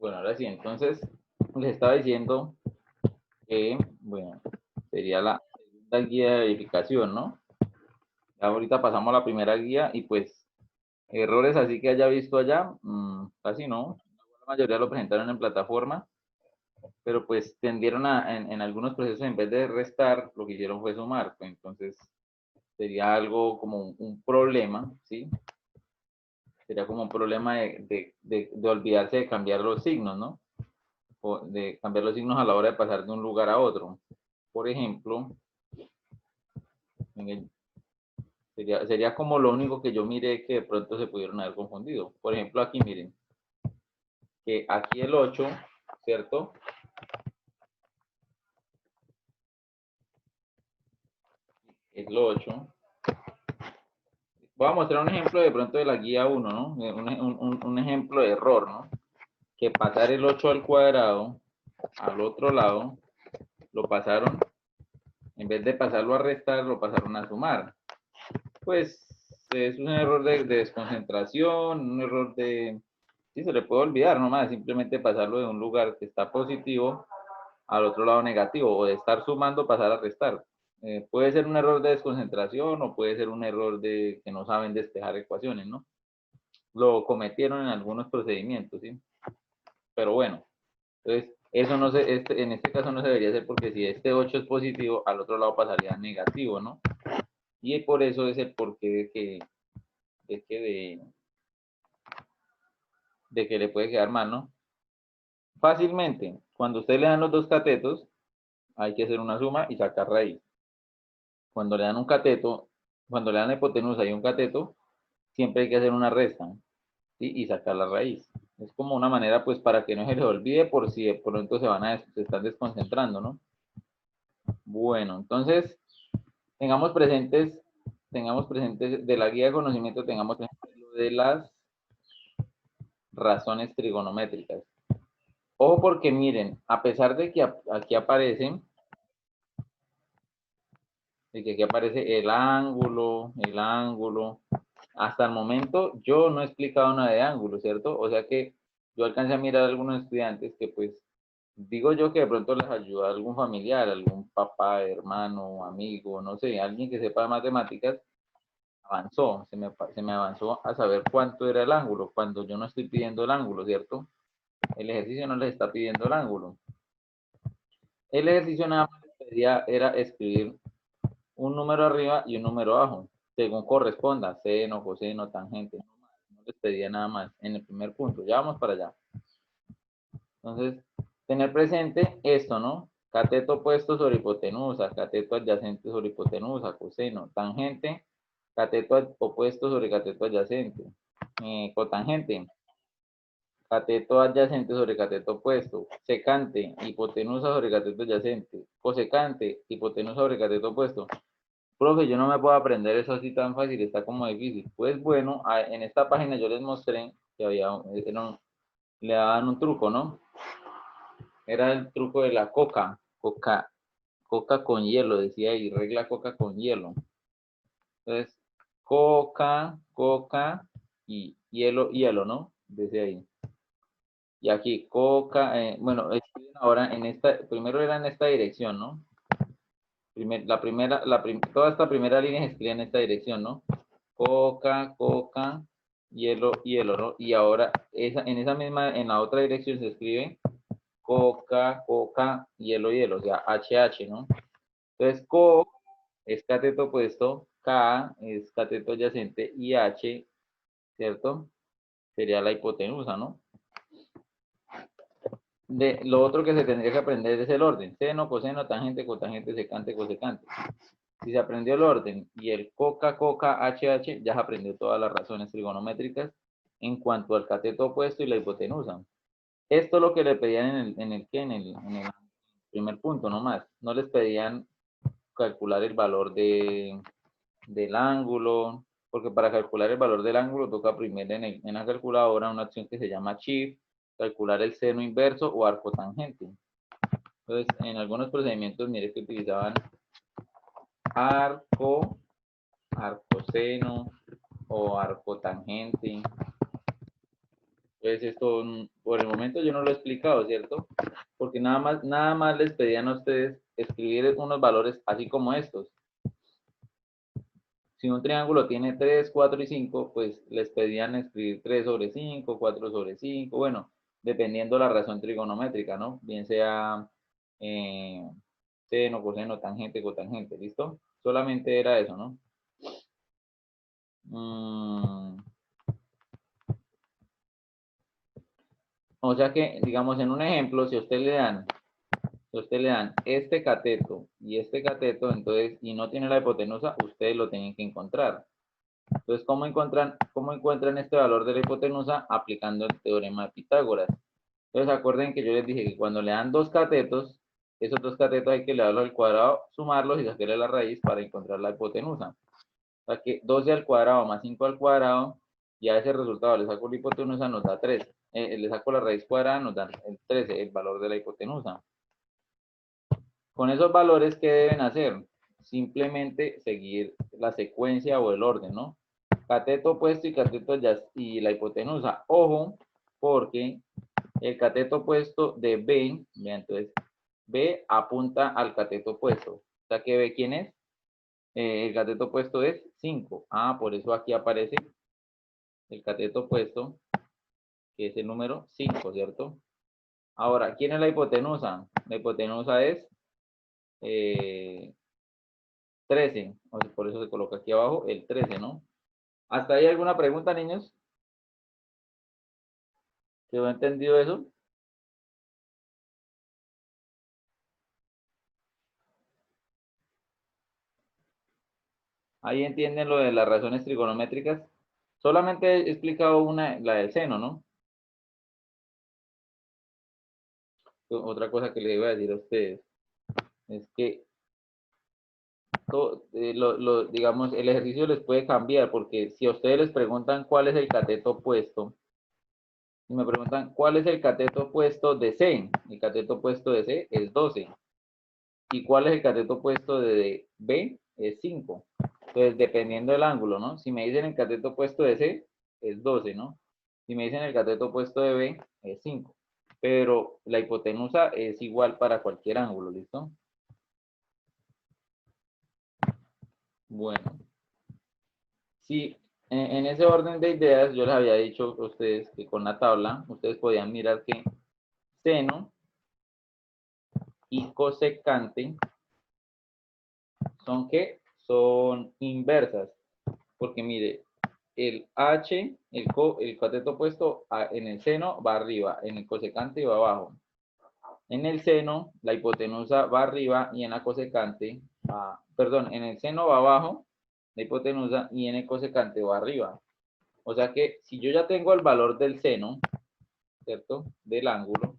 Bueno, ahora sí, entonces les estaba diciendo que, bueno, sería la segunda guía de verificación, ¿no? Ya ahorita pasamos a la primera guía y pues errores así que haya visto allá, casi no. La mayoría lo presentaron en plataforma, pero pues tendieron a, en algunos procesos, en vez de restar, lo que hicieron fue sumar. Pues, entonces sería algo como un problema, ¿sí? Sería como un problema de olvidarse de cambiar los signos, ¿no? O de cambiar los signos a la hora de pasar de un lugar a otro. Por ejemplo, sería como lo único que yo miré que de pronto se pudieron haber confundido. Por ejemplo, aquí miren, que aquí el 8, ¿cierto? El 8. Voy a mostrar un ejemplo de pronto de la guía 1, ¿no? Un ejemplo de error, ¿no? Que pasar el 8 al cuadrado, al otro lado, lo pasaron, en vez de pasarlo a restar, lo pasaron a sumar. Pues es un error de desconcentración, un error de... Sí, se le puede olvidar nomás, simplemente pasarlo de un lugar que está positivo al otro lado negativo, o de estar sumando, pasar a restar. Puede ser un error de desconcentración o puede ser un error de que no saben despejar ecuaciones, ¿no? Lo cometieron en algunos procedimientos, ¿sí? Pero bueno, entonces eso no se, en este caso no se debería hacer porque si este 8 es positivo, al otro lado pasaría negativo, ¿no? Y por eso es el porqué de que le puede quedar mal, ¿no? Fácilmente, cuando usted le dan los dos catetos, hay que hacer una suma y sacar raíz. Cuando le dan un cateto, cuando le dan la hipotenusa y un cateto, siempre hay que hacer una resta, ¿sí? Y sacar la raíz. Es como una manera, pues, para que no se les olvide por si de pronto se están desconcentrando, ¿no? Bueno, entonces, tengamos presentes de la guía de conocimiento, tengamos presentes lo de las razones trigonométricas. Ojo porque miren, a pesar de que aquí aparecen, de que aquí aparece el ángulo, hasta el momento yo no he explicado nada de ángulo, ¿cierto? O sea que yo alcancé a mirar a algunos estudiantes que pues, digo yo que de pronto les ayuda a algún familiar, algún papá, hermano, amigo, no sé, alguien que sepa de matemáticas, avanzó, se me avanzó a saber cuánto era el ángulo, cuando yo no estoy pidiendo el ángulo, ¿cierto? El ejercicio no les está pidiendo el ángulo. El ejercicio nada más les pedía era escribir un número arriba y un número abajo, según corresponda, seno, coseno, tangente, no les pedía nada más en el primer punto, ya vamos para allá. Entonces, tener presente esto, ¿no? Cateto opuesto sobre hipotenusa, cateto adyacente sobre hipotenusa, coseno, tangente, cateto opuesto sobre cateto adyacente, cotangente, cateto adyacente sobre cateto opuesto, secante, hipotenusa sobre cateto adyacente, cosecante, hipotenusa sobre cateto opuesto. Profe, yo no me puedo aprender eso así tan fácil, está como difícil. Pues bueno, en esta página yo les mostré que le daban un truco, ¿no? Era el truco de la coca con hielo, decía ahí, regla coca con hielo. Entonces, coca y hielo, ¿no? Decía ahí. Y aquí, bueno, ahora en esta, primero era en esta dirección, ¿no? Toda esta primera línea se escribe en esta dirección, ¿no? Coca, hielo, ¿no? Y ahora, en esa misma, en la otra dirección se escribe coca, hielo, o sea, HH, ¿no? Entonces, es cateto opuesto, K es cateto adyacente y H, ¿cierto? Sería la hipotenusa, ¿no? Lo otro que se tendría que aprender es el orden, seno, coseno, tangente, cotangente, secante, cosecante. Si se aprendió el orden y el coca, HH, ya se aprendió todas las razones trigonométricas en cuanto al cateto opuesto y la hipotenusa. Esto es lo que le pedían en el primer punto nomás. No les pedían calcular el valor del ángulo, porque para calcular el valor del ángulo toca primero en la calculadora una opción que se llama Shift, calcular el seno inverso o arco tangente. Entonces, en algunos procedimientos, mire que utilizaban arcoseno o arcotangente. Entonces esto, por el momento yo no lo he explicado, ¿cierto? Porque nada más les pedían a ustedes escribir unos valores así como estos. Si un triángulo tiene 3, 4 y 5, pues les pedían escribir 3 sobre 5, 4 sobre 5, bueno, dependiendo la razón trigonométrica, ¿no? Bien sea seno, coseno, tangente, cotangente, ¿listo? Solamente era eso, ¿no? O sea que, digamos, en un ejemplo, si a usted le dan este cateto y este cateto, entonces, y no tiene la hipotenusa, ustedes lo tienen que encontrar. Entonces, ¿cómo encuentran este valor de la hipotenusa? Aplicando el teorema de Pitágoras. Entonces, acuerden que yo les dije que cuando le dan dos catetos, esos dos catetos hay que le darlos al cuadrado, sumarlos y sacarle la raíz para encontrar la hipotenusa. O sea que 12 al cuadrado más 5 al cuadrado, y a ese resultado le saco la hipotenusa, nos da 13. Le saco la raíz cuadrada, nos da el 13, el valor de la hipotenusa. Con esos valores, ¿qué deben hacer? Simplemente seguir la secuencia o el orden, ¿no? Cateto opuesto y cateto y la hipotenusa. Ojo, porque el cateto opuesto de B, entonces, B apunta al cateto opuesto. O sea que B, ¿quién es? El cateto opuesto es 5. Ah, por eso aquí aparece el cateto opuesto, que es el número 5, ¿cierto? Ahora, ¿quién es la hipotenusa? La hipotenusa es 13. O sea, por eso se coloca aquí abajo el 13, ¿no? ¿Hasta ahí alguna pregunta, niños? ¿Quedó entendido eso? Ahí entienden lo de las razones trigonométricas. Solamente he explicado una, la del seno, ¿no? Otra cosa que les iba a decir a ustedes es que digamos, el ejercicio les puede cambiar, porque si a ustedes les preguntan cuál es el cateto opuesto, y me preguntan cuál es el cateto opuesto de C, el cateto opuesto de C es 12, y cuál es el cateto opuesto de B es 5. Entonces, dependiendo del ángulo, ¿no? Si me dicen el cateto opuesto de C, es 12, ¿no? Si me dicen el cateto opuesto de B, es 5. Pero la hipotenusa es igual para cualquier ángulo, ¿listo? Bueno. Sí, en ese orden de ideas, yo les había dicho a ustedes que con la tabla, ustedes podían mirar que seno y cosecante son ¿qué? Son inversas. Porque mire, el H, el cateto opuesto en el seno va arriba, en el cosecante va abajo. En el seno, la hipotenusa va arriba y en la cosecante va, perdón, en el seno va abajo, la hipotenusa, y en el cosecante va arriba. O sea que si yo ya tengo el valor del seno, ¿cierto? Del ángulo.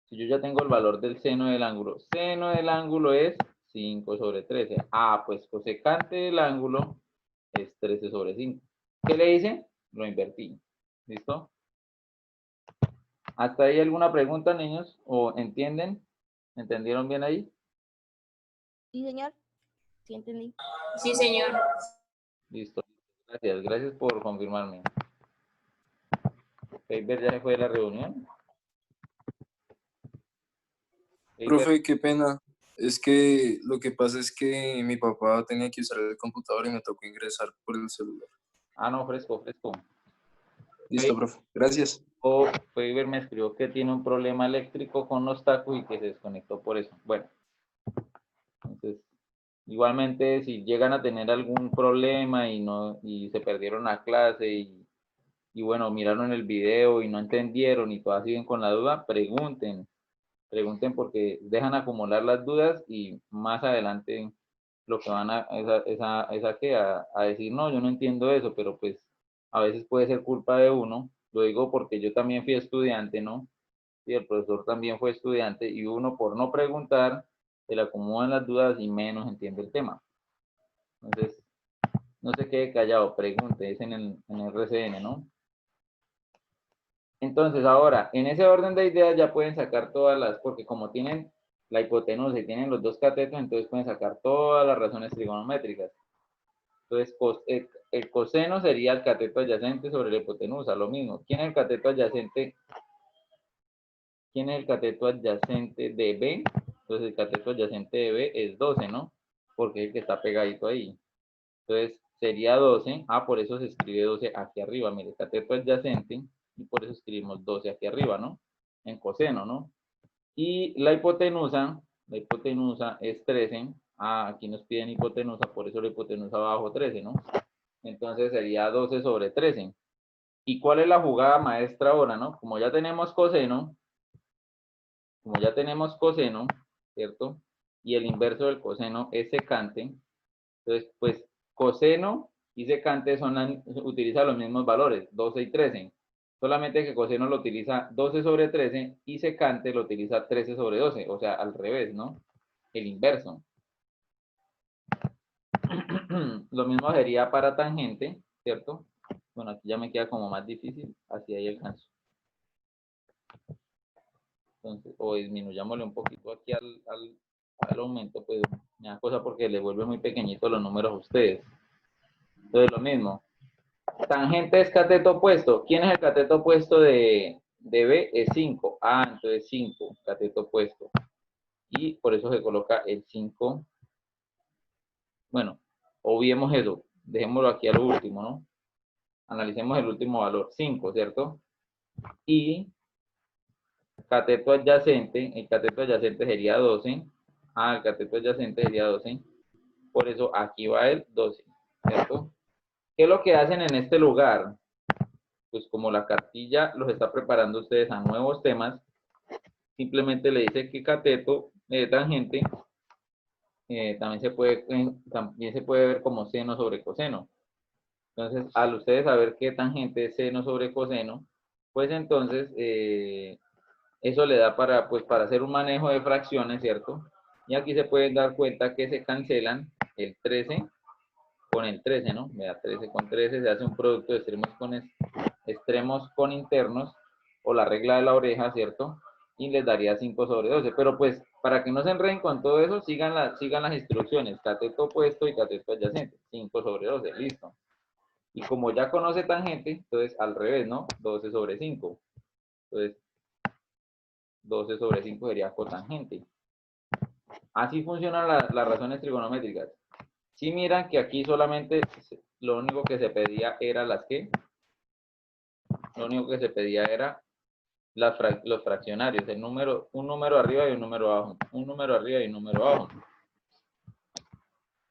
Si yo ya tengo el valor del seno del ángulo es 5 sobre 13. Ah, pues cosecante del ángulo es 13 sobre 5. ¿Qué le hice? Lo invertí. ¿Listo? ¿Hasta ahí alguna pregunta, niños? ¿O entienden? ¿Entendieron bien ahí? Sí, señor. Sí, entendí. Sí, señor. Listo. Gracias. Gracias por confirmarme. Faber ya se fue de la reunión. Faber. Profe, qué pena. Es que lo que pasa es que mi papá tenía que usar el computador y me tocó ingresar por el celular. Ah, no, fresco, fresco. Listo, profe. Gracias. O Faber me escribió que tiene un problema eléctrico con los tacos y que se desconectó por eso. Bueno, entonces, igualmente si llegan a tener algún problema y se perdieron la clase y bueno, miraron el video y no entendieron y todavía siguen con la duda, pregunten porque dejan acumular las dudas y más adelante lo que van a decir, no, yo no entiendo eso, pero pues a veces puede ser culpa de uno. Lo digo porque yo también fui estudiante, ¿no? Y el profesor también fue estudiante y uno por no preguntar se le acumulan las dudas y menos entiende el tema. Entonces, no se quede callado, pregunte, es en el RCN, ¿no? Entonces, ahora, en ese orden de ideas ya pueden sacar todas las, porque como tienen la hipotenusa y tienen los dos catetos, entonces pueden sacar todas las razones trigonométricas. Entonces, el coseno sería el cateto adyacente sobre la hipotenusa, lo mismo. ¿Quién es el cateto adyacente? ¿Quién es el cateto adyacente de B? Entonces, el cateto adyacente de B es 12, ¿no? Porque es el que está pegadito ahí. Entonces, sería 12. Ah, por eso se escribe 12 aquí arriba. Mire, cateto adyacente, y por eso escribimos 12 aquí arriba, ¿no? En coseno, ¿no? Y la hipotenusa es 13. Ah, aquí nos piden hipotenusa, por eso la hipotenusa va bajo 13, ¿no? Entonces sería 12 sobre 13. ¿Y cuál es la jugada maestra ahora, no? Como ya tenemos coseno, ¿cierto? Y el inverso del coseno es secante. Entonces, pues, coseno y secante utilizan los mismos valores, 12 y 13. Solamente que coseno lo utiliza 12 sobre 13 y secante lo utiliza 13 sobre 12, o sea, al revés, ¿no? El inverso. Lo mismo sería para tangente, ¿cierto? Bueno, aquí ya me queda como más difícil, así ahí alcanzo. Entonces, o disminuyámosle un poquito aquí al aumento, pues me da cosa porque le vuelve muy pequeñito los números a ustedes. Entonces, lo mismo. Tangente es cateto opuesto. ¿Quién es el cateto opuesto de B? Es 5. Ah, entonces 5, cateto opuesto. Y por eso se coloca el 5. Bueno, obviemos eso. Dejémoslo aquí a lo último, ¿no? Analicemos el último valor, 5, ¿cierto? Y cateto adyacente, el cateto adyacente sería 12. Ah, el cateto adyacente sería 12. Por eso aquí va el 12, ¿cierto? ¿Qué es lo que hacen en este lugar? Pues como la cartilla los está preparando ustedes a nuevos temas, simplemente le dice que cateto tangente también se puede ver como seno sobre coseno. Entonces, al ustedes saber qué tangente es seno sobre coseno, pues entonces eso le da para hacer un manejo de fracciones, ¿cierto? Y aquí se pueden dar cuenta que se cancelan el 13 con el 13, ¿no? Vea, 13 con 13 se hace un producto de extremos con internos, o la regla de la oreja, ¿cierto? Y les daría 5 sobre 12. Pero pues, para que no se enreden con todo eso, sigan las instrucciones. Cateto opuesto y cateto adyacente. 5 sobre 12, listo. Y como ya conoce tangente, entonces al revés, ¿no? 12 sobre 5. Entonces, 12 sobre 5 sería cotangente. Así funcionan las razones trigonométricas. Si miran que aquí solamente lo único que se pedía era lo único que se pedía era los fraccionarios, un número arriba y un número abajo, un número arriba y un número abajo.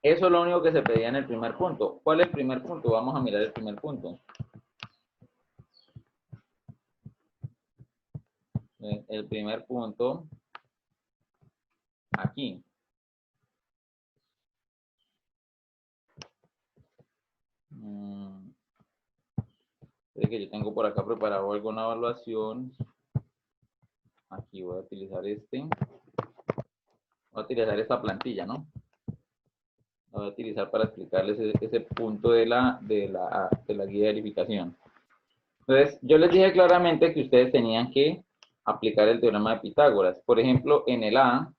Eso es lo único que se pedía en el primer punto. ¿Cuál es el primer punto? Vamos a mirar el primer punto. El primer punto, aquí. Es que yo tengo por acá preparado alguna evaluación. Aquí voy a utilizar voy a utilizar esta plantilla, ¿no? La voy a utilizar para explicarles ese punto de la guía de verificación. Entonces, yo les dije claramente que ustedes tenían que aplicar el teorema de Pitágoras. Por ejemplo, en el A,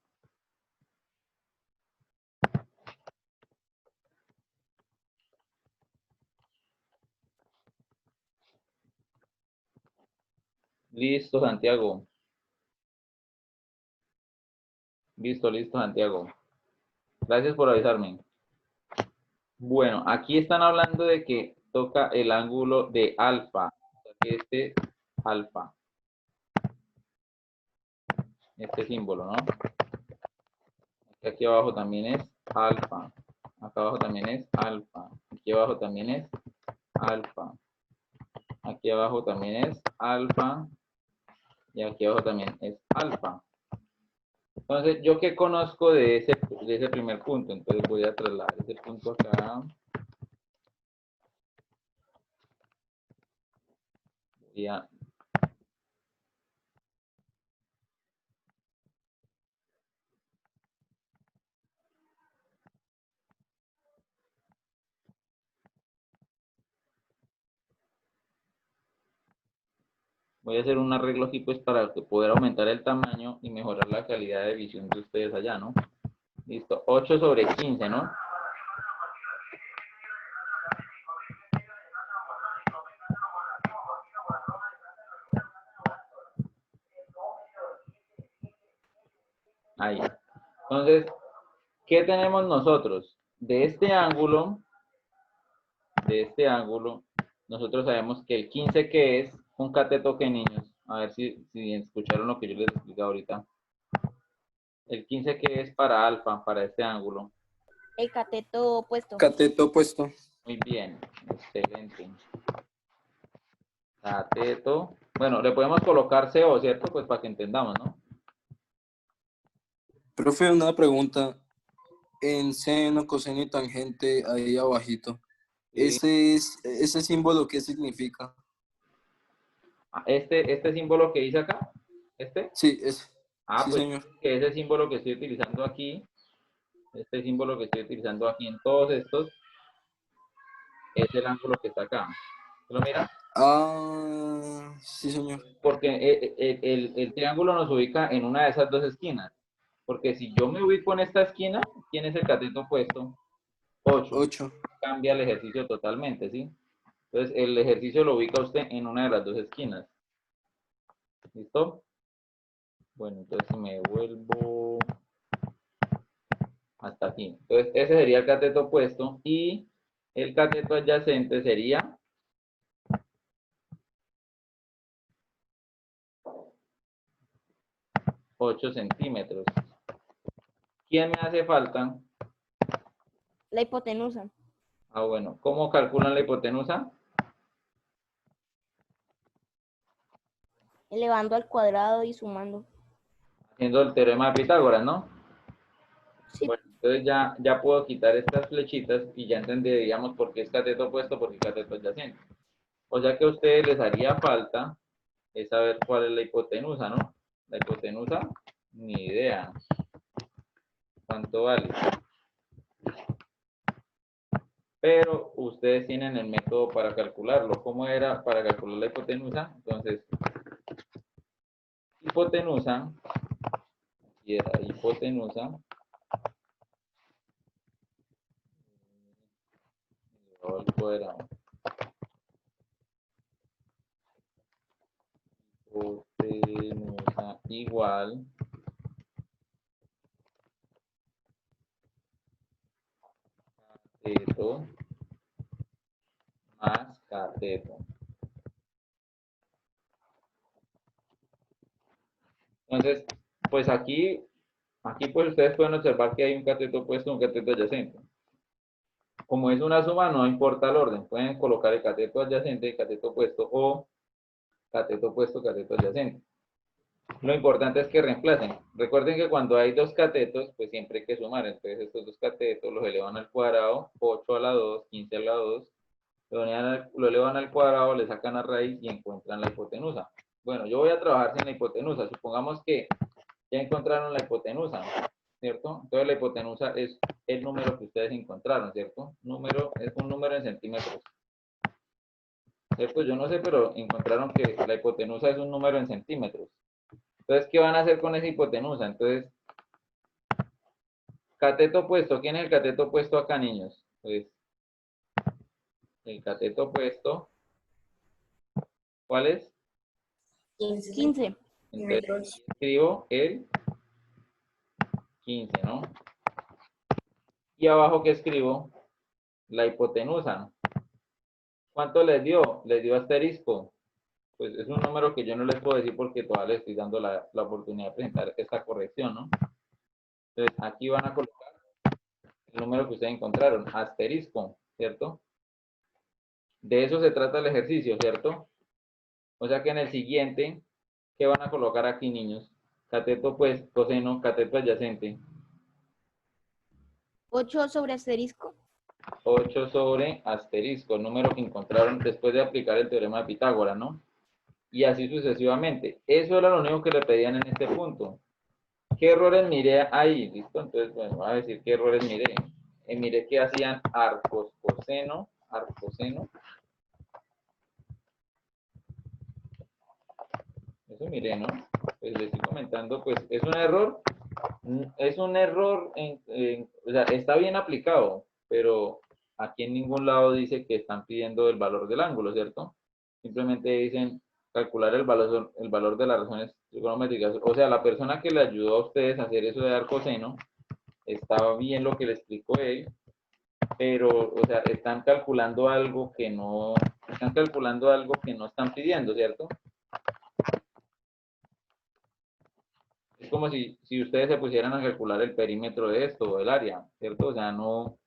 listo, Santiago. Listo, Santiago. Gracias por avisarme. Bueno, aquí están hablando de que toca el ángulo de alfa. O sea, que este alfa. Este símbolo, ¿no? Aquí abajo también es alfa. Acá abajo también es alfa. Aquí abajo también es alfa. Aquí abajo también es alfa. Y aquí abajo también es alfa. Entonces, ¿yo qué conozco de ese primer punto? Entonces voy a trasladar ese punto acá. Voy a hacer un arreglo aquí pues para poder aumentar el tamaño y mejorar la calidad de visión de ustedes allá, ¿no? Listo, 8 sobre 15, ¿no? Ahí. Entonces, ¿qué tenemos nosotros? De este ángulo, nosotros sabemos que el 15 que es un cateto que, niños, a ver si escucharon lo que yo les expliqué ahorita. El 15 que es para alfa, para este ángulo. El cateto opuesto. Cateto opuesto. Muy bien, excelente. Cateto. Bueno, le podemos colocar CO, ¿cierto? Pues para que entendamos, ¿no? Profe, una pregunta. En seno, coseno y tangente, ahí abajito. Sí. ¿Ese símbolo qué significa? Este símbolo que dice acá, ¿este? Sí, sí, Pues señor. que ese símbolo que estoy utilizando aquí, este símbolo que estoy utilizando aquí en todos estos, es el ángulo que está acá. ¿Lo mira? Ah, sí, señor. Porque el triángulo nos ubica en una de esas dos esquinas. Porque si yo me ubico en esta esquina, ¿quién es el cateto opuesto? 8. 8. Cambia el ejercicio totalmente, ¿sí? Entonces, el ejercicio lo ubica usted en una de las dos esquinas. ¿Listo? Bueno, entonces me vuelvo hasta aquí. Entonces, ese sería el cateto opuesto y el cateto adyacente sería 8 centímetros. ¿Quién me hace falta? La hipotenusa. Ah, bueno. ¿Cómo calculan la hipotenusa? Elevando al cuadrado y sumando. Haciendo el teorema de Pitágoras, ¿no? Sí. Bueno, entonces ya puedo quitar estas flechitas y ya entenderíamos por qué es cateto opuesto, por qué cateto adyacente. O sea que a ustedes les haría falta es saber cuál es la hipotenusa, ¿no? La hipotenusa, ni idea. ¿Cuánto vale? Pero ustedes tienen el método para calcularlo. ¿Cómo era para calcular la hipotenusa? Entonces, hipotenusa, y era hipotenusa, elevado al cuadrado. Hipotenusa igual cateto más cateto. Entonces, pues aquí pues ustedes pueden observar que hay un cateto opuesto y un cateto adyacente. Como es una suma, no importa el orden. Pueden colocar el cateto adyacente, el cateto opuesto o cateto opuesto, cateto adyacente. Lo importante es que reemplacen. Recuerden que cuando hay dos catetos, pues siempre hay que sumar. Entonces estos dos catetos los elevan al cuadrado, 8 a la 2, 15 a la 2, lo elevan al cuadrado, le sacan la raíz y encuentran la hipotenusa. Bueno, yo voy a trabajar sin la hipotenusa. Supongamos que ya encontraron la hipotenusa, ¿cierto? Entonces la hipotenusa es el número que ustedes encontraron, ¿cierto? Es un número en centímetros. ¿Cierto? Yo no sé, pero encontraron que la hipotenusa es un número en centímetros. Entonces, ¿qué van a hacer con esa hipotenusa? Entonces, cateto opuesto. ¿Quién es el cateto opuesto acá, niños? Pues, el cateto opuesto, ¿cuál es? 15. Entonces, escribo el 15, ¿no? Y abajo, ¿qué escribo? La hipotenusa. ¿Cuánto les dio? Les dio asterisco. Pues es un número que yo no les puedo decir porque todavía les estoy dando la oportunidad de presentar esta corrección, ¿no? Entonces, aquí van a colocar el número que ustedes encontraron, asterisco, ¿cierto? De eso se trata el ejercicio, ¿cierto? O sea que en el siguiente, ¿qué van a colocar aquí, niños? Cateto, pues, coseno, cateto adyacente. 8 sobre asterisco. 8 sobre asterisco, el número que encontraron después de aplicar el teorema de Pitágoras, ¿no? Y así sucesivamente. Eso era lo único que le pedían en este punto. ¿Qué errores miré ahí? ¿Listo? Entonces, bueno, voy a decir qué errores miré. Miré que hacían arcos coseno. Eso miré, ¿no? Pues les estoy comentando, pues es un error. Es un error, o sea, está bien aplicado, pero aquí en ningún lado dice que están pidiendo el valor del ángulo, ¿cierto? Simplemente dicen calcular el valor de las razones trigonométricas. O sea, la persona que le ayudó a ustedes a hacer eso de dar coseno, estaba bien lo que le explicó él, pero, o sea, están calculando algo que no están pidiendo, ¿cierto? Es como si ustedes se pusieran a calcular el perímetro de esto o el área, ¿cierto? O sea, no,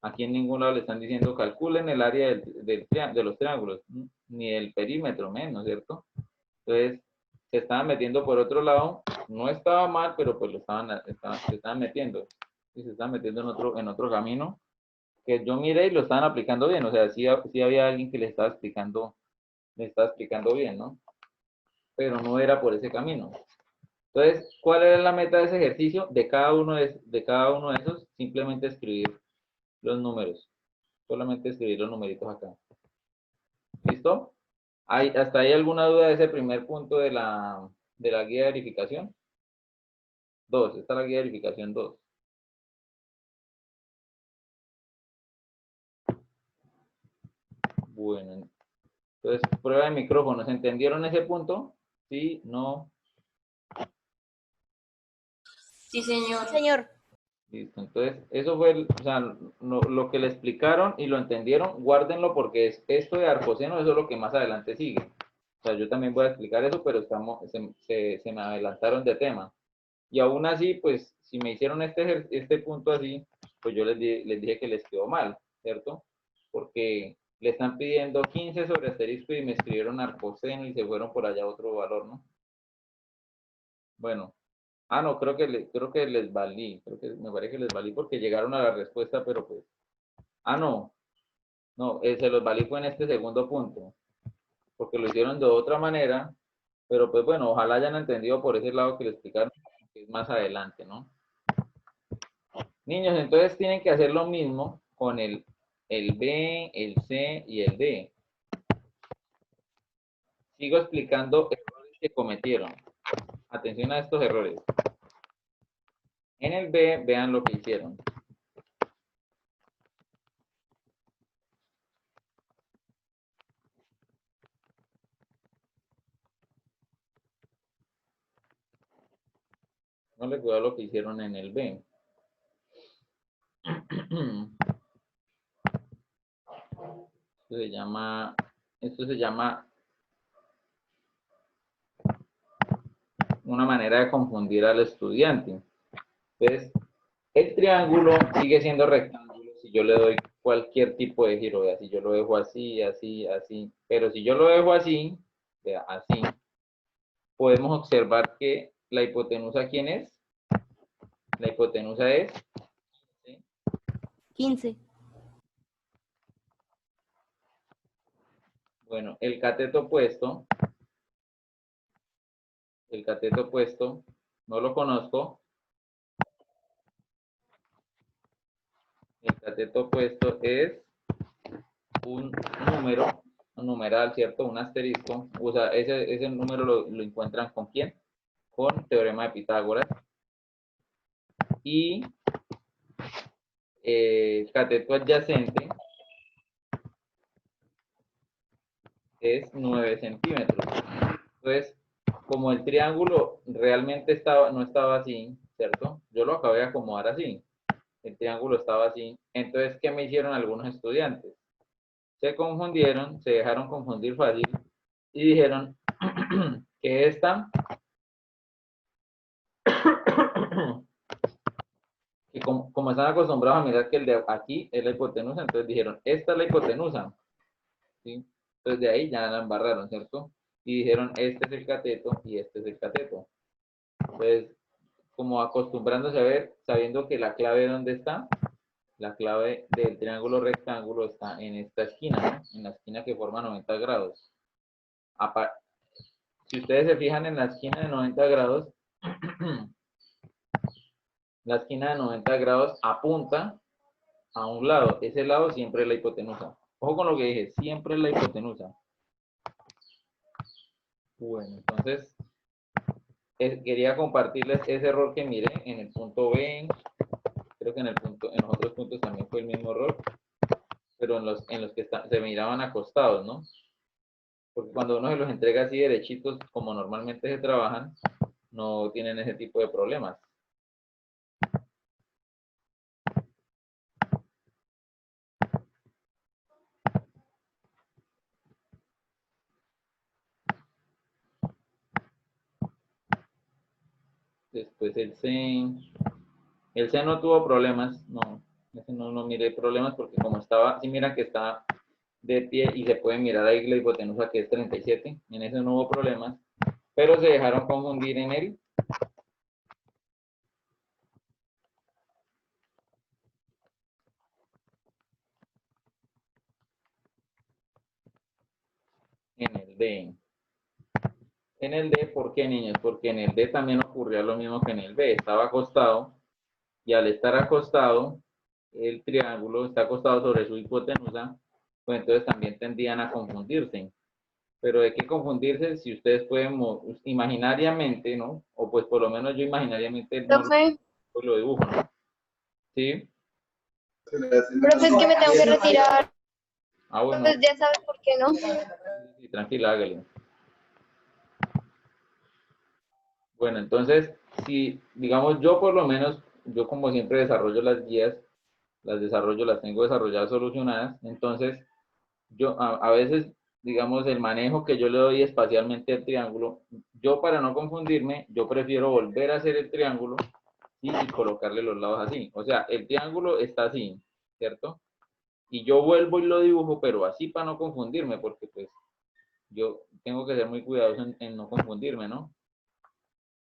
aquí en ningún lado le están diciendo calculen el área de los triángulos, ni el perímetro menos, ¿cierto? Entonces, se estaban metiendo por otro lado, no estaba mal, pero pues se estaban metiendo, y se estaban metiendo en otro camino, que yo miré y lo estaban aplicando bien, o sea, sí había alguien que le estaba explicando bien, ¿no? Pero no era por ese camino. Entonces, ¿cuál era la meta de ese ejercicio? De cada uno de esos, simplemente escribir los números. Solamente escribir los numeritos acá. ¿Listo? ¿Hasta ahí alguna duda de ese primer punto de la guía de verificación? 2, esta es la guía de verificación 2. Bueno, entonces, prueba de micrófonos. ¿Entendieron ese punto? ¿Sí? ¿No? Sí, señor. Señor. Listo, entonces, eso fue, o sea, lo que le explicaron y lo entendieron, guárdenlo porque esto de arcoseno, eso es lo que más adelante sigue. O sea, yo también voy a explicar eso, pero se me adelantaron de tema. Y aún así, pues, si me hicieron este punto así, pues yo les dije que les quedó mal, ¿cierto? Porque le están pidiendo 15 sobre asterisco y me escribieron arcoseno y se fueron por allá a otro valor, ¿no? Bueno. No, creo que les valí, me parece que les valí porque llegaron a la respuesta, pero pues, no, se los valí fue en este segundo punto, porque lo hicieron de otra manera, pero pues bueno, ojalá hayan entendido por ese lado que les explicaron, que es más adelante, ¿no? Niños, entonces tienen que hacer lo mismo con el B, el C y el D. Sigo explicando errores que cometieron. Atención a estos errores. En el B, vean lo que hicieron. No les cuidado lo que hicieron en el B. Esto se llama una manera de confundir al estudiante. Entonces, el triángulo sigue siendo rectángulo si yo le doy cualquier tipo de giro, vea, si yo lo dejo así, así, así, pero si yo lo dejo así, vea, así, podemos observar que la hipotenusa, ¿quién es? La hipotenusa es, ¿sí? 15. Bueno, el cateto opuesto, no lo conozco. El cateto opuesto es un número, un numeral, ¿cierto? Un asterisco. O sea, ese número lo encuentran ¿con quién? Con teorema de Pitágoras. Y el cateto adyacente es 9 centímetros. Entonces, como el triángulo realmente no estaba así, ¿cierto? Yo lo acabé de acomodar así. El triángulo estaba así. Entonces, ¿qué me hicieron algunos estudiantes? Se confundieron, se dejaron confundir fácil y dijeron que y como están acostumbrados a mirar que el de aquí es la hipotenusa, entonces dijeron, esta es la hipotenusa, ¿sí? Entonces de ahí ya la embarraron, ¿cierto? Y dijeron, este es el cateto y este es el cateto. Entonces, como acostumbrándose a ver, sabiendo que la clave, ¿dónde está? La clave del triángulo rectángulo está en esta esquina, ¿no? En la esquina que forma 90 grados. Si ustedes se fijan en la esquina de 90 grados, la esquina de 90 grados apunta a un lado. Ese lado siempre es la hipotenusa. Ojo con lo que dije, siempre es la hipotenusa. Bueno, entonces, quería compartirles ese error que miré en el punto B. Creo que en los otros puntos también fue el mismo error, pero en los que se miraban acostados, ¿no? Porque cuando uno se los entrega así derechitos, como normalmente se trabajan, no tienen ese tipo de problemas. Después el C no tuvo problemas, no, ese no miré problemas porque como estaba, sí mira que está de pie y se puede mirar ahí la hipotenusa que es 37, en ese no hubo problemas, pero se dejaron confundir en el D. En el D, ¿por qué, niños? Porque en el D también ocurría lo mismo que en el B, estaba acostado y al estar acostado, el triángulo está acostado sobre su hipotenusa, pues entonces también tendían a confundirse. Pero ¿de qué confundirse si ustedes pueden imaginariamente, ¿no? O pues por lo menos yo imaginariamente no Profe, lo dibujo, ¿no? ¿Sí? profe, es que me tengo que retirar. Ah, bueno, Pues ya sabes por qué no. sí, tranquila, hágale. Bueno, entonces, si, digamos, yo por lo menos, yo como siempre desarrollo las guías, las tengo desarrolladas, solucionadas, entonces, yo a veces, digamos, el manejo que yo le doy espacialmente al triángulo, yo para no confundirme, yo prefiero volver a hacer el triángulo y colocarle los lados así. O sea, el triángulo está así, ¿cierto? Y yo vuelvo y lo dibujo, pero así para no confundirme, porque pues yo tengo que ser muy cuidadoso en no confundirme, ¿no?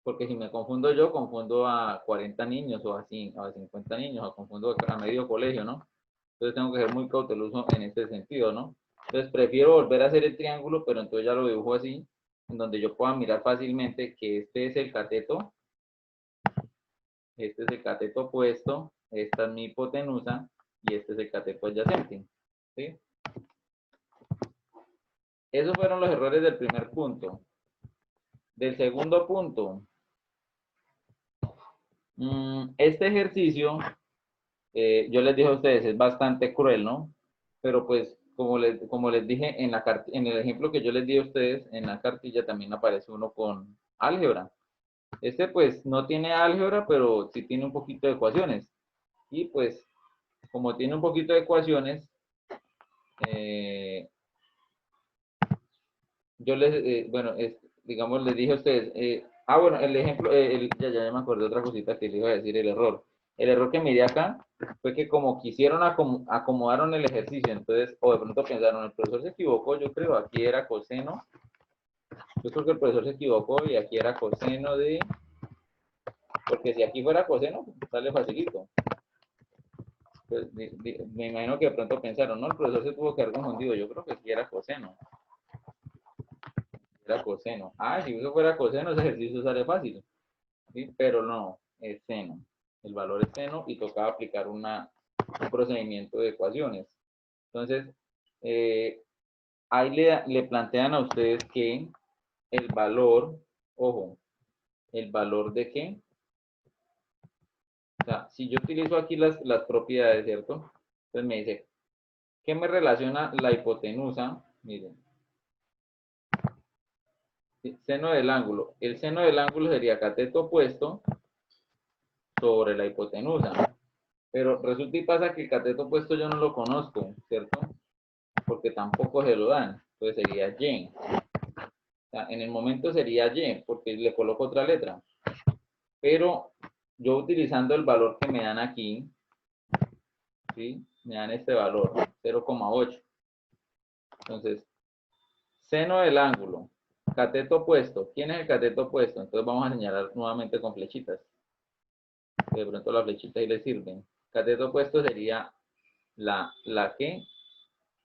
Porque si me confundo yo, confundo a 40 niños o a 50 niños, o confundo a medio colegio, ¿no? Entonces tengo que ser muy cauteloso en este sentido, ¿no? Entonces prefiero volver a hacer el triángulo, pero entonces ya lo dibujo así, en donde yo pueda mirar fácilmente que este es el cateto, este es el cateto opuesto, esta es mi hipotenusa y este es el cateto adyacente, ¿sí? Esos fueron los errores del primer punto. Del segundo punto, este ejercicio, yo les dije a ustedes, es bastante cruel, ¿no? Pero pues, como les dije, en el ejemplo que yo les di a ustedes, en la cartilla también aparece uno con álgebra. Este pues no tiene álgebra, pero sí tiene un poquito de ecuaciones. Y pues, como tiene un poquito de ecuaciones, yo bueno, digamos, les dije a ustedes, bueno, el ejemplo, ya me acordé de otra cosita que les iba a decir, el error. El error que miré acá fue que como quisieron acomodaron el ejercicio, entonces, o de pronto pensaron, el profesor se equivocó, yo creo, aquí era coseno, yo creo que el profesor se equivocó y aquí era coseno de, porque si aquí fuera coseno, sale facilito. Pues, me imagino que de pronto pensaron, no, el profesor se tuvo que haber confundido, yo creo que aquí era coseno. Era coseno. Ah, si eso fuera coseno, ese ejercicio sale fácil. ¿Sí? Pero no, es seno. El valor es seno y tocaba aplicar un procedimiento de ecuaciones. Entonces, ahí le plantean a ustedes que el valor, ojo, el valor de qué. O sea, si yo utilizo aquí las propiedades, ¿cierto? Entonces me dice, ¿qué me relaciona la hipotenusa? Miren, seno del ángulo. El seno del ángulo sería cateto opuesto sobre la hipotenusa. Pero resulta y pasa que el cateto opuesto yo no lo conozco, ¿cierto? Porque tampoco se lo dan. Entonces sería Y. O sea, en el momento sería Y, porque le coloco otra letra. Pero yo utilizando el valor que me dan aquí, ¿sí? Me dan este valor, 0,8. Entonces, seno del ángulo, cateto opuesto. ¿Quién es el cateto opuesto? Entonces vamos a señalar nuevamente con flechitas. De pronto las flechitas ahí le sirven. Cateto opuesto sería la que,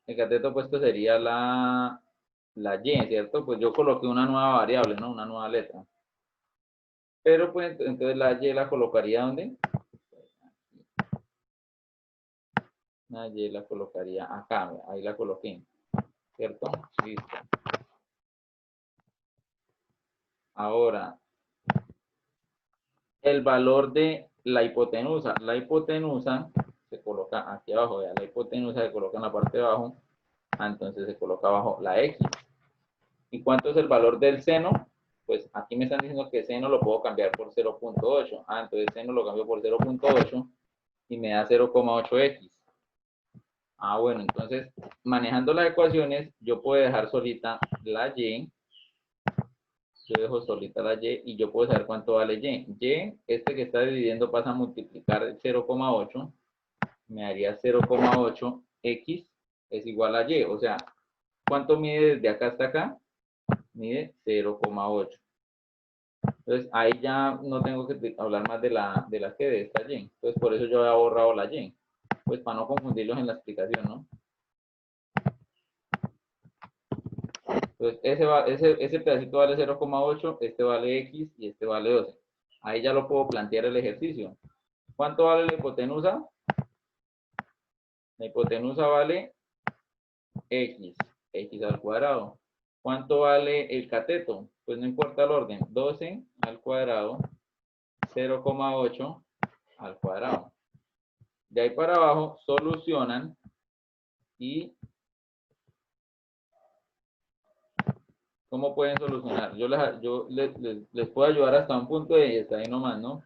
el cateto opuesto sería la Y, ¿cierto? Pues yo coloqué una nueva variable, ¿no? Una nueva letra. Pero pues entonces la Y la colocaría ¿dónde? La Y la colocaría acá, ahí la coloqué, ¿cierto? Listo. Ahora, el valor de la hipotenusa. La hipotenusa se coloca aquí abajo, vea, la hipotenusa se coloca en la parte de abajo, entonces se coloca abajo la X. ¿Y cuánto es el valor del seno? Pues aquí me están diciendo que seno lo puedo cambiar por 0.8. Ah, entonces seno lo cambio por 0.8 y me da 0,8x. Ah, bueno, entonces manejando las ecuaciones, yo puedo dejar solita la y. Yo dejo solita la y y yo puedo saber cuánto vale y. Y, este que está dividiendo pasa a multiplicar 0,8. Me daría 0,8x es igual a y. O sea, ¿cuánto mide desde acá hasta acá? Mide 0,8. Entonces, ahí ya no tengo que hablar más de la que de esta y. Entonces, por eso yo he borrado la y. Pues para no confundirlos en la explicación, ¿no? Entonces, ese pedacito vale 0,8, este vale x y este vale 12. Ahí ya lo puedo plantear el ejercicio. ¿Cuánto vale la hipotenusa? La hipotenusa vale x al cuadrado. ¿Cuánto vale el cateto? Pues no importa el orden, 12 al cuadrado, 0,8 al cuadrado. De ahí para abajo solucionan y ¿cómo pueden solucionar? Yo les puedo ayudar hasta un punto y está ahí nomás, ¿no?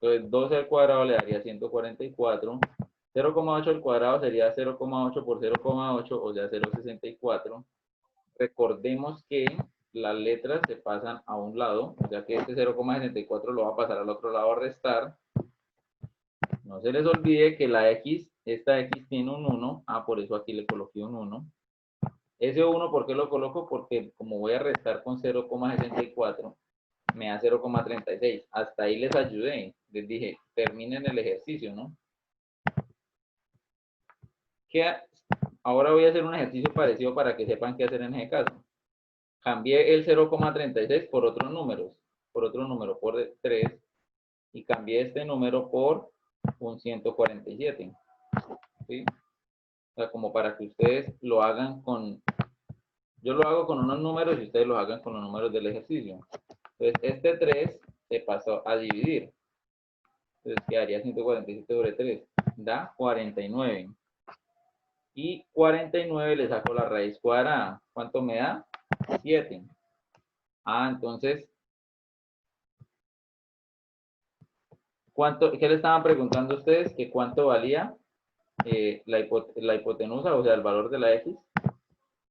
Entonces 12 al cuadrado le daría 144. 0,8 al cuadrado sería 0,8 por 0,8, o sea 0,64. Recordemos que las letras se pasan a un lado, o sea que este 0,64 lo va a pasar al otro lado a restar. No se les olvide que la x, esta x tiene un 1, por eso aquí le coloqué un 1. Ese 1, ¿por qué lo coloco? Porque como voy a restar con 0,64, me da 0,36. Hasta ahí les ayudé. Les dije, terminen el ejercicio, ¿no? Ahora voy a hacer un ejercicio parecido para que sepan qué hacer en ese caso. Cambié el 0,36 por otros números. Por 3. Y cambié este número por un 147. ¿Sí? O sea, como para que ustedes lo hagan con... Yo lo hago con unos números y ustedes lo hagan con los números del ejercicio. Entonces, este 3 se pasó a dividir. Entonces, quedaría 147 sobre 3. Da 49. Y 49 le saco la raíz cuadrada. ¿Cuánto me da? 7. Entonces, ¿qué le estaban preguntando a ustedes? ¿Que cuánto valía la hipotenusa, o sea, el valor de la x?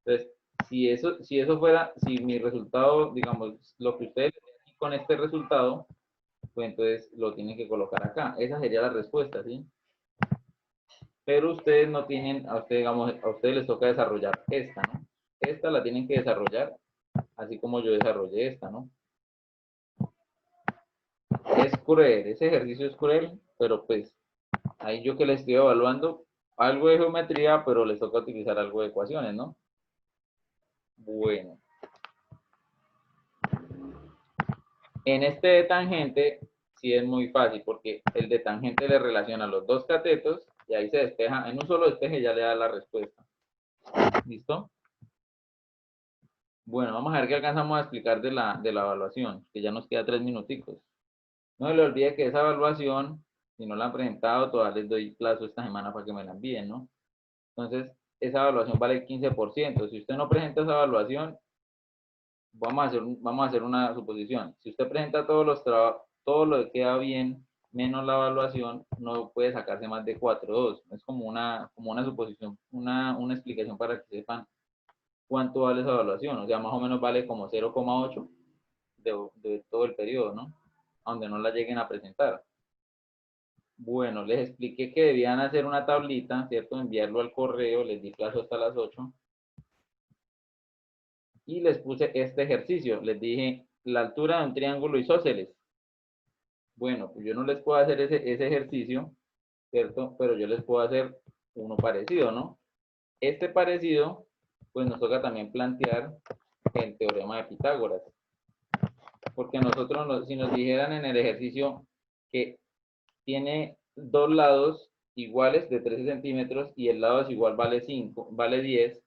Entonces, si mi resultado, digamos, lo que ustedes tienen con este resultado, pues entonces lo tienen que colocar acá. Esa sería la respuesta, ¿sí? Pero ustedes no tienen, digamos, a ustedes les toca desarrollar esta, ¿no? Esta la tienen que desarrollar, así como yo desarrollé esta, ¿no? Es cruel, ese ejercicio es cruel, pero pues, ahí yo que les estoy evaluando, algo de geometría, pero les toca utilizar algo de ecuaciones, ¿no? Bueno. En este de tangente, sí es muy fácil, porque el de tangente le relaciona los dos catetos, y ahí se despeja, en un solo despeje ya le da la respuesta. ¿Listo? Bueno, vamos a ver qué alcanzamos a explicar de la evaluación, que ya nos queda 3 minuticos. No se le olvide que esa evaluación, si no la han presentado, todavía les doy plazo esta semana para que me la envíen, ¿no? Entonces, esa evaluación vale el 15%. Si usted no presenta esa evaluación, vamos a hacer una suposición. Si usted presenta todos los trabajos, todo lo que queda bien, menos la evaluación, no puede sacarse más de 4.2. Es como una suposición, una explicación para que sepan cuánto vale esa evaluación. O sea, más o menos vale como 0,8 de todo el periodo, ¿no? Donde no la lleguen a presentar. Bueno, les expliqué que debían hacer una tablita, ¿cierto? Enviarlo al correo, les di plazo hasta las 8. Y les puse este ejercicio. Les dije la altura de un triángulo isósceles. Bueno, pues yo no les puedo hacer ese ejercicio, ¿cierto? Pero yo les puedo hacer uno parecido, ¿no? Este parecido, pues nos toca también plantear el teorema de Pitágoras. Porque nosotros, si nos dijeran en el ejercicio que tiene dos lados iguales de 13 centímetros y el lado desigual vale 5, vale 10.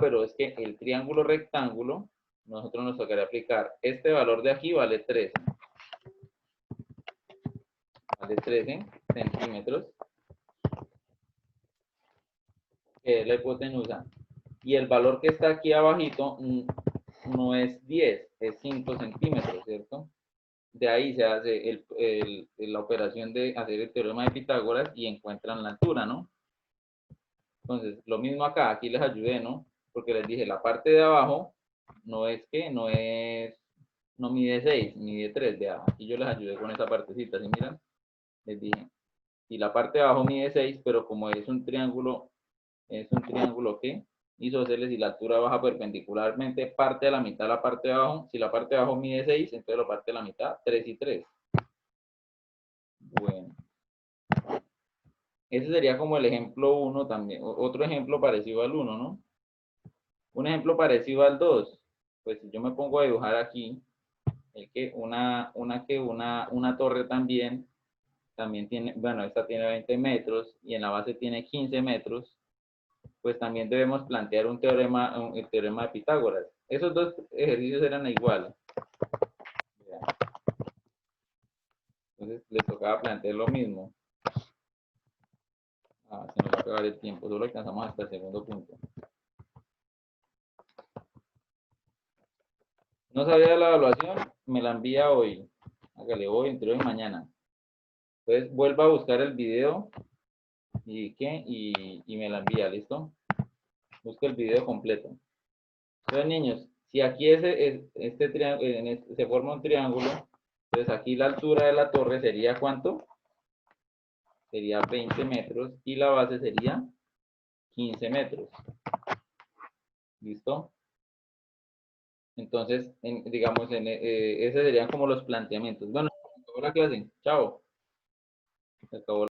Pero es que el triángulo rectángulo, nosotros nos tocaría aplicar este valor de aquí vale 13. Vale 13 centímetros. Que es la hipotenusa. Y el valor que está aquí abajito no es 10, es 5 centímetros, ¿cierto? De ahí se hace la operación de hacer el teorema de Pitágoras y encuentran la altura, ¿no? Entonces, lo mismo acá, aquí les ayudé, ¿no? Porque les dije, la parte de abajo no mide 6, mide 3, vea, aquí yo les ayudé con esa partecita, ¿sí miran? Les dije, y la parte de abajo mide 6, pero como es un triángulo ¿qué? Isósceles y la altura baja perpendicularmente, parte a la mitad la parte de abajo. Si la parte de abajo mide 6, entonces lo parte a la mitad, 3 y 3. Bueno. Ese sería como el ejemplo 1 también. Otro ejemplo parecido al 1, ¿no? Un ejemplo parecido al 2. Pues si yo me pongo a dibujar aquí, una torre también tiene, bueno, esta tiene 20 metros y en la base tiene 15 metros. Pues también debemos plantear el teorema de Pitágoras. Esos dos ejercicios eran iguales. Entonces les tocaba plantear lo mismo. Se nos va a acabar el tiempo, solo alcanzamos hasta el segundo punto. ¿No sabía la evaluación? Me la envía hoy. Hágale hoy, entre hoy y mañana. Entonces vuelva a buscar el video y me la envía, ¿listo? Busca el video completo. Entonces, niños, si aquí se forma un triángulo, entonces aquí la altura de la torre sería ¿cuánto? Sería 20 metros y la base sería 15 metros. ¿Listo? Entonces, digamos, esos serían como los planteamientos. Bueno, se acabó la clase. Chao. Se acabó.